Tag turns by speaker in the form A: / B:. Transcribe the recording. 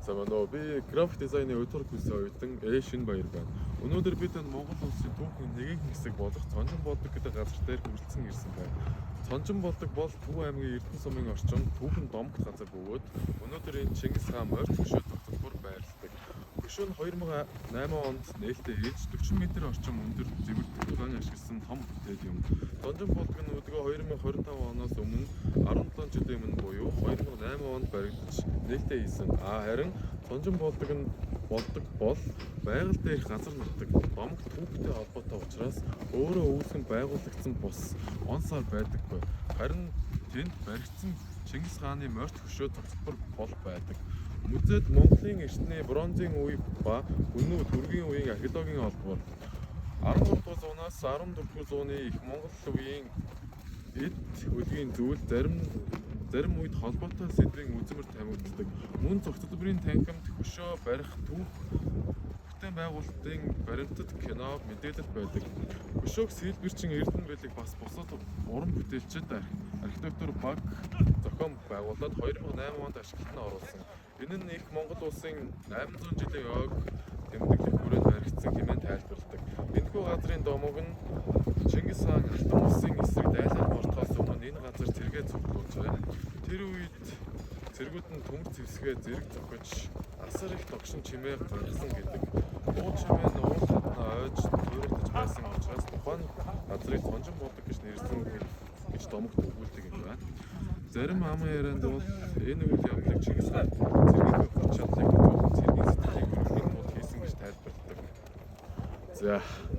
A: За манай би график дизайны өдөр хүссэн оюутан Шин Баяр байна. Өнөөдөр бид Монгол улсын түүхэн нэгэн хэсэг болох Цонжин болдог гэдэг газар дээр хүрэлцэн ирсэн байна. Цонжин болдог бол Төв аймгийн Эрдэнэ сумын орчим түүхэн домогт газар бөгөөд өнөөдөр энэ Чингис хаан морьт хөшөө тогтвороор байрладаг. Хөшөө нь 2008 онд нээлттэй ээж 40 м орчим өндөр зэвэрт удаан ашигласан том бүтээл юм. Цонжин болдог нь өдгөө 2025 оноос өмнө 17 жилийн өмнө буюу 2008 онд баригдаж нээлттэй хийсэн. Харин Цонжин болдог бол байгаль дээрх газар нутаг домогт түүхтэй холбоотой учраас өөрөө үүсгэн байгуулагдсан бус онсоор байдаггүй. Харин тэнд баригдсан Чингис хааны морьт хөшөө тогтвор бол байдаг. Музейд Монголын эртний бронзын үе ба өнөө түргийн үеийн археологийн холбоор 13 дугаар зуунаас 14 дугаар зууны их Монгол үеийн эд хөдгийн зүйл зарим үед холбоотой сэдвийн үзмэр тамигддаг. Мөн цогцлборын танхимд хөшөө барих түүх бүтээн байгуулалтын баримтат кино мэдээлэл байдаг. Хөшөөг сэлбэрчин Эрдэнэ билег бас бусад уран бүтээлчид архитектур баг зохион байгуулад 2008 онд ашиглалтанд оруулсан. Энэ нь их Монгол улсын 800 жилийн ойг тэмдэглэх хүрээнд баригдсан хэмээн тайлбарладаг. Энэхүү газрын домог нь Чингис хаан Алтан улсын эсрэг дайлан мортохоос өмнө энэ газар цэргээ цуглуулжээ. Тэр үед цэргүүд нь төмөр зэвсгээ зэрэг зохиж асар их тогшин чимээ гаргасан гэдэг. Уу чимээ нь уул хатнаа ойж төрөлдөж байсан учраас тухайн газрыг Цонжин болдог гэж нэрлсэн гэж домогт өгүүлдэг юм байна. Зарим ам ярианд бол энэ үйл явдлыг Чингис хаан цэргийн хөвч чадлыг хөдөлгөөн цэргийн сэтгэлийг өргөхийн тулд хийсэн гэж тайлбарладаг. За